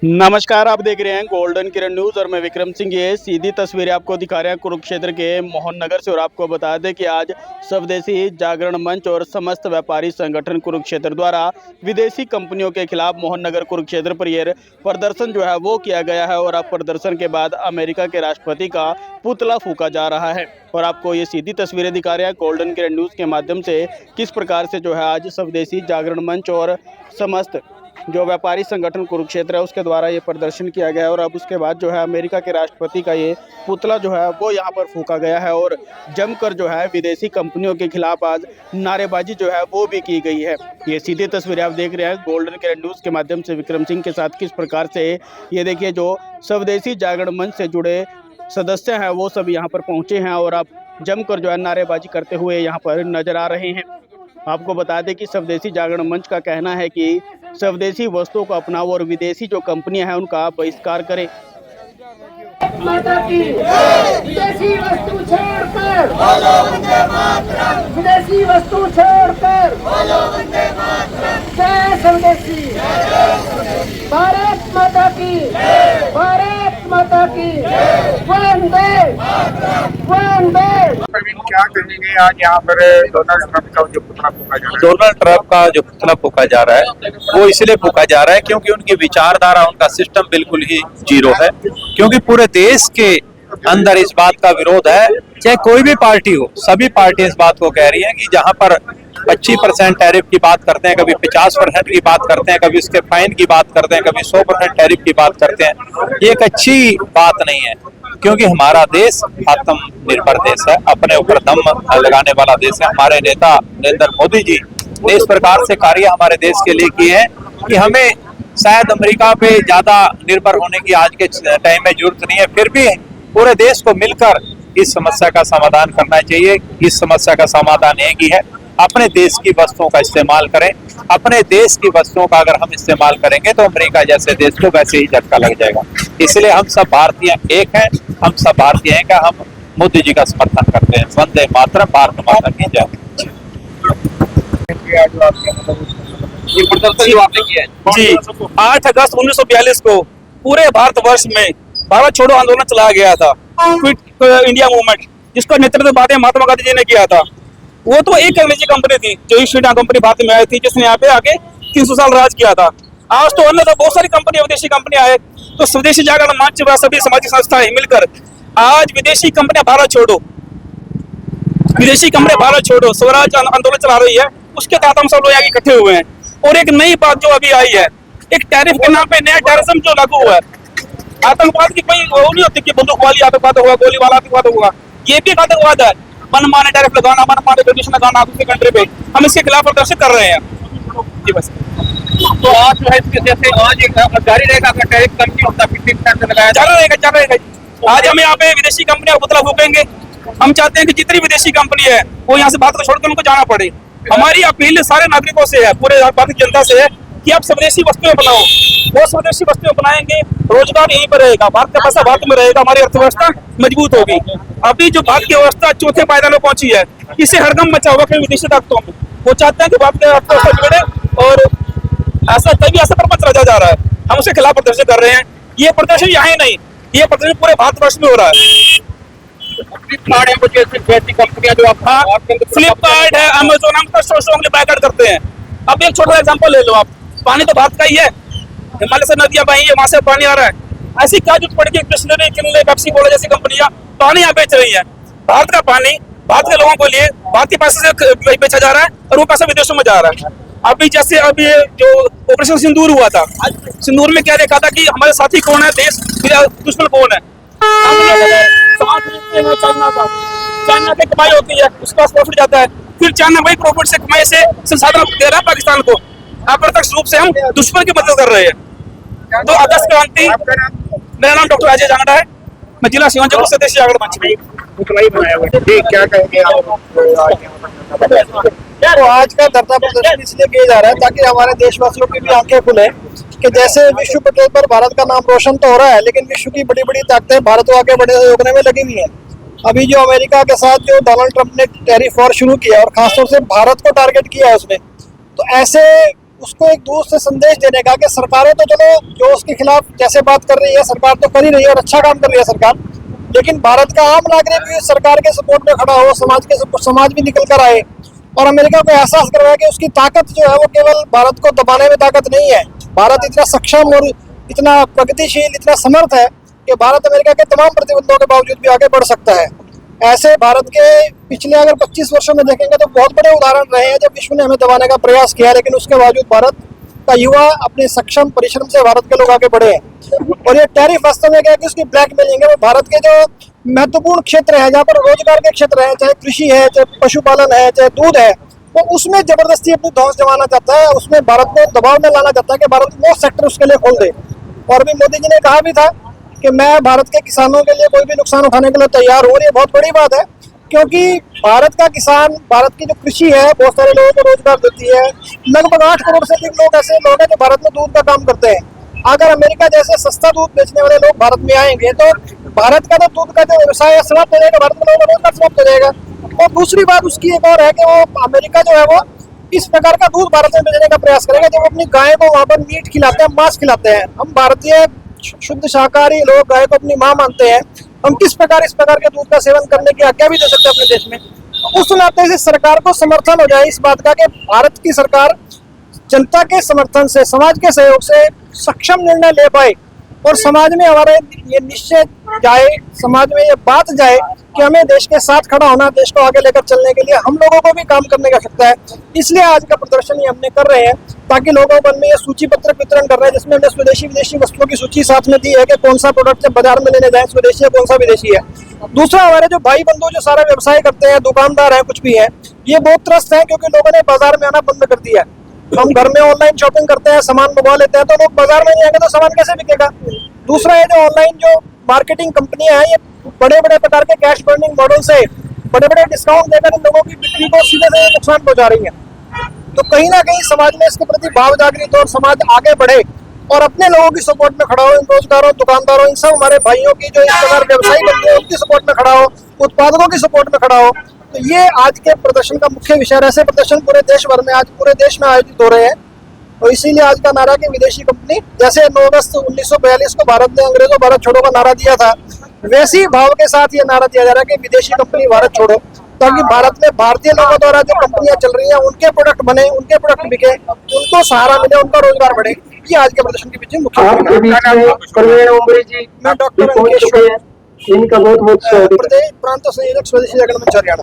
नमस्कार, आप देख रहे हैं गोल्डन किरण न्यूज़ और मैं विक्रम सिंह। ये सीधी तस्वीरें आपको दिखा रहे हैं कुरुक्षेत्र के मोहन नगर से। और आपको बता दें कि आज स्वदेशी जागरण मंच और समस्त व्यापारी संगठन कुरुक्षेत्र द्वारा विदेशी कंपनियों के खिलाफ मोहन नगर कुरुक्षेत्र पर यह प्रदर्शन जो है वो किया गया है। और अब प्रदर्शन के बाद अमेरिका के राष्ट्रपति का पुतला फूंका जा रहा है। और आपको ये सीधी तस्वीरें दिखा रहे हैं गोल्डन किरण न्यूज़ के माध्यम से किस प्रकार से जो है आज स्वदेशी जागरण मंच और समस्त जो व्यापारी संगठन कुरुक्षेत्र है उसके द्वारा ये प्रदर्शन किया गया है। और अब उसके बाद जो है अमेरिका के राष्ट्रपति का ये पुतला जो है वो यहाँ पर फूंका गया है। और जमकर जो है विदेशी कंपनियों के खिलाफ आज नारेबाजी जो है वो भी की गई है। ये सीधी तस्वीरें आप देख रहे हैं गोल्डन किरण न्यूज़ के माध्यम से विक्रम सिंह के साथ किस प्रकार से ये देखिए जो स्वदेशी जागरण मंच से जुड़े सदस्य हैं वो सब यहाँ पर पहुँचे हैं और अब जमकर जो है नारेबाजी करते हुए यहाँ पर नजर आ रहे हैं। आपको बता दें कि स्वदेशी जागरण मंच का कहना है कि स्वदेशी वस्तुओं को अपनाओ और विदेशी जो कंपनियां हैं उनका बहिष्कार करें। माता की विदेशी वस्तु छोड़कर बोलो वंदे मातरम, विदेशी वस्तु छोड़कर बोलो वंदे मातरम, जय स्वदेशी, भारत माता की, भारत माता की, वंदे वंदे। क्या कहेंगे आज यहाँ पर डोनाल्ड ट्रंप का जो पुतला फूंका जा रहा है? डोनाल्ड ट्रंप का जो पुतला फूंका जा रहा है वो इसलिए फूंका जा रहा है क्योंकि उनकी विचारधारा, उनका सिस्टम बिल्कुल ही जीरो है। क्योंकि पूरे देश के अंदर इस बात का विरोध है, चाहे कोई भी पार्टी हो, सभी पार्टी इस बात को कह रही है कि जहां पर 25% टैरिफ की बात करते हैं, कभी 50% की बात करते हैं, कभी उसके फाइन की बात करते हैं, कभी 100% टैरिफ की बात करते हैं, ये एक अच्छी बात नहीं है। क्योंकि हमारा देश आत्मनिर्भर देश है, अपने ऊपर दम लगाने वाला देश है। हमारे नेता नरेंद्र मोदी जी ने इस प्रकार से कार्य हमारे देश के लिए किए हैं कि हमें शायद अमेरिका पे ज्यादा निर्भर होने की आज के टाइम में जरूरत नहीं है। फिर भी पूरे देश को मिलकर इस समस्या का समाधान करना चाहिए। इस समस्या का समाधान एक ही है, अपने देश की वस्तुओं का इस्तेमाल करें। अपने देश की वस्तुओं का अगर हम इस्तेमाल करेंगे तो अमेरिका जैसे देश को वैसे ही झटका लग जाएगा। इसलिए हम सब भारतीय एक हैं, हम सब भारतीय हैं कि हम मोदी जी का समर्थन करते हैं। वंदे मातरम, भारत माता की जय। ये प्रदर्शन जो आपने किया है जी 8 अगस्त 1942 को पूरे भारतवर्ष में भारत छोड़ो आंदोलन चलाया गया था, क्विट इंडिया मूवमेंट, जिसका नेतृत्व बाद में महात्मा गांधी जी ने किया था। वो तो एक अंग्रेजी कंपनी थी जो ईस्ट इंडिया कंपनी भारत में आई थी, जिसने यहाँ पे आके 300 साल राज किया था। आज तो अन्य बहुत सारी कंपनी, विदेशी कंपनियां आए, तो स्वदेशी जागरण मंच व सभी सामाजिक संस्थाएं मिलकर आज विदेशी कंपनियां भारत छोड़ो, विदेशी कंपनियां भारत छोड़ो स्वराज आंदोलन चला रही है। उसके तहत हम सब लोग यहाँ इकट्ठे हुए हैं। और एक नई बात जो अभी आई है, एक टैरिफ के नाम पे नया टेररिज्म जो लागू हुआ है। आतंकवाद की कोई वो नहीं होती कि बंदूक वाली आतंकवाद होगा, गोली वाला आतंकवाद होगा, ये भी एक आतंकवाद है। मनमाने टैरिफ लगाना, मनमाने कंडीशन लगाना दूसरी कंट्री पे, हम इसके खिलाफ प्रदर्शन कर रहे हैं जी। बस तो आज जो है इसके जैसे आज एक जारी रहेगा अगर टैरिफ कम होता 50% लगाया चल रहेगा। आज हम यहाँ पे विदेशी कंपनियां पुतला फूकेंगे। हम चाहते हैं कि जितनी विदेशी कंपनी है वो यहाँ से भारत को छोड़कर उनको जाना पड़े। हमारी अपील सारे नागरिकों से है, पूरे भारत की जनता से है कि आप स्वदेशी वस्तुएं बनाओ। वो स्वदेशी वस्तुएं बनाएंगे, रोजगार यहीं पर रहेगा, भारत का पैसा भारत में रहेगा, हमारी अर्थव्यवस्था मजबूत होगी। अभी जो भारत की अवस्था चौथे पायदान में पहुंची है, इससे हरदम बचा हुआ कई विदेशी ताकतों में। वो चाहते हैं कि भारत की अर्थव्यवस्था बिगड़े और ऐसा तभी ऐसा प्रपंच रचा जा रहा है। हम उसके खिलाफ प्रदर्शन कर रहे हैं। ये प्रदर्शन यहाँ ही नहीं, ये प्रदर्शन पूरे भारतवर्ष में हो रहा है। फ्लिपकार्ट है, कुछ ऐसी कंपनियां जो फ्लिपकार्ट है, अमेजोन, हम तो स्ट्रांगली बायकॉट करते हैं। अब एक छोटा एग्जांपल ले लो आप, पानी तो भारत का ही है, हिमालय से नदियां बही है, वहां से पानी आ रहा है। ऐसी क्या जरूरत पड़ेगी बिस्लरी, किनले, पेप्सी कोला जैसी कंपनियां पानी यहाँ बेच रही है। भारत का पानी भारत के लोगों के लिए भारतीय पैसे से बेचा जा रहा है और वो पैसा विदेशों में जा रहा है। अभी जैसे अभी जो ऑपरेशन सिंदूर हुआ था, सिंदूर में क्या देखा था कि हमारे साथी कौन है, देश दुश्मन कौन है। चाइना की कमाई होती है, उसके पास प्रॉफिट जाता है, फिर चाइना वही प्रॉफिट से कमाई से संसाधन दे रहा है पाकिस्तान को। अप्रत्यक्ष रूप से हम दुश्मन की मदद कर रहे हैं। तो अगस्त क्रांति, मेरा नाम डॉक्टर अजय जांगड़ा है, मैं जिला सीवांचल स्वदेशी जागरण मंच में क्या कहेंगे आप? तो आज का धरना प्रदर्शन इसलिए किया जा रहा है ताकि हमारे देशवासियों की भी आंखें खुले कि जैसे विश्व पटल पर भारत का नाम रोशन तो हो रहा है, लेकिन विश्व की बड़ी बड़ी ताकतें भारत को आगे बढ़ने रोकने में लगी हुई है। अभी जो अमेरिका के साथ जो डोनाल्ड ट्रंप ने टैरिफ वॉर शुरू किया और खासतौर से भारत को टारगेट किया है उसने, तो ऐसे उसको एक दूसरे संदेश देने का कि सरकारें तो चलो जो उसके खिलाफ जैसे बात कर रही है, सरकार तो कर ही रही है और अच्छा काम कर रही है सरकार, लेकिन भारत का आम नागरिक भी सरकार के सपोर्ट में खड़ा हो, समाज भी निकल कर आए और अमेरिका को एहसास करवाए कि उसकी ताकत जो है वो केवल भारत को दबाने में ताकत नहीं है। भारत इतना सक्षम और इतना प्रगतिशील, इतना समर्थ है कि भारत अमेरिका के तमाम प्रतिबंधों के बावजूद भी आगे बढ़ सकता है। ऐसे भारत के पिछले अगर 25 वर्षों में देखेंगे तो बहुत बड़े उदाहरण रहे हैं जब विश्व ने हमें दबाने का प्रयास किया, लेकिन उसके बावजूद भारत का युवा अपने सक्षम परिश्रम से भारत के लोग आगे बढ़े हैं। और ये टैरिफ वास्तव में क्या है कि उसकी ब्लैकमेलिंग है। वो भारत के जो महत्वपूर्ण क्षेत्र है, जहाँ पर रोजगार के क्षेत्र है, चाहे कृषि है, चाहे पशुपालन है, चाहे दूध है, वो उसमें जबरदस्ती अपनी धौंस जमाना चाहता है, उसमें भारत को दबाव में लाना चाहता है कि भारत वो सेक्टर उसके लिए खोल दे। और अभी मोदी जी ने कहा भी था कि मैं भारत के किसानों के लिए कोई भी नुकसान उठाने के लिए तैयार हूँ। ये बहुत बड़ी बात है क्योंकि भारत का किसान, भारत की जो कृषि है बहुत सारे लोगों को रोजगार देती है। लगभग 8 करोड़ से अधिक लोग ऐसे लोग हैं जो भारत में दूध का काम करते हैं। अगर अमेरिका जैसे सस्ता दूध बेचने वाले लोग भारत में आएंगे तो भारत का तो दूध का जो व्यवसाय है समाप्त हो जाएगा, भारत में लोगों का रोजगार समाप्त हो जाएगा। और दूसरी बात उसकी एक और है कि वो अमेरिका जो है वो इस प्रकार का दूध भारत में बेचने का प्रयास करेगा जब अपनी गाय को वहां पर मीट खिलाते हैं, मांस खिलाते हैं। हम भारतीय शुद्ध शाकाहारी लोग गाय को अपनी मां मानते हैं, हम किस प्रकार इस प्रकार के दूध का सेवन करने की आज्ञा भी दे सकते हैं अपने देश में। उस नाते से सरकार को समर्थन हो जाए इस बात का कि भारत की सरकार जनता के समर्थन से, समाज के सहयोग से सक्षम निर्णय ले पाए और समाज में हमारे ये निश्चय जाए, समाज में ये बात जाए कि हमें देश के साथ खड़ा होना, देश को आगे लेकर चलने के लिए हम लोगों को भी काम करने की आवश्यकता है। इसलिए आज का प्रदर्शन ये हमने कर रहे हैं ताकि लोगों को में ये सूची पत्रक वितरण कर रहे हैं जिसमें हमने स्वदेशी विदेशी वस्तुओं की सूची साथ में दी है कि कौन सा प्रोडक्ट जब बाजार में लेने जाए स्वदेशी है, कौन सा विदेशी है। दूसरा, हमारे जो भाई बंधु जो सारा व्यवसाय करते हैं, दुकानदार है, कुछ भी है, ये बहुत त्रस्त है क्योंकि लोगों ने बाजार में आना बंद कर दिया है। हम घर में ऑनलाइन शॉपिंग करते हैं, सामान मंगवा लेते हैं, तो लोग बाजार में नहीं आएंगे तो सामान कैसे बिकेगा। दूसरा, ये जो ऑनलाइन जो मार्केटिंग कंपनियां हैं ये बड़े बड़े प्रकार के कैश बर्निंग मॉडल से बड़े बड़े डिस्काउंट देकर इन लोगों की बिक्री को सीधे से नुकसान पहुंचा रही है। तो कहीं ना कहीं समाज में इसके प्रति भाव जागृत हो और समाज आगे बढ़े और अपने लोगों की सपोर्ट में खड़ा हो, इन रोजगारों, दुकानदारों, इन सब हमारे भाइयों की जो इस प्रकार व्यवसायी बनते हैं उनकी सपोर्ट में खड़ा हो, उत्पादकों की सपोर्ट में खड़ा हो। तो ये आज के प्रदर्शन का मुख्य विषय है। ऐसे प्रदर्शन पूरे देश भर में, आज पूरे देश में आयोजित हो रहे हैं और इसीलिए आज का नारा कि विदेशी कंपनी, जैसे 9 अगस्त 1942 को भारत ने अंग्रेजों भारत छोड़ो का नारा दिया था, वैसी भाव के साथ ये नारा दिया जा रहा है कि विदेशी कंपनी भारत छोड़ो, ताकि भारत में भारतीय लोगों द्वारा जो कंपनियां चल रही हैं उनके प्रोडक्ट बने, उनके प्रोडक्ट बिके, उनको सहारा मिले, उनका रोजगार बढ़े। ये आज के प्रदर्शन के पीछे मुख्य आपके बीच में प्रवीण ओमरी जी मैं डॉक्टर पहुंच चुके हैं, इनका बहुत बहुत स्वागत है। प्रदेश प्रांत संयोजक स्वदेशी जागरण मंच हरियाणा।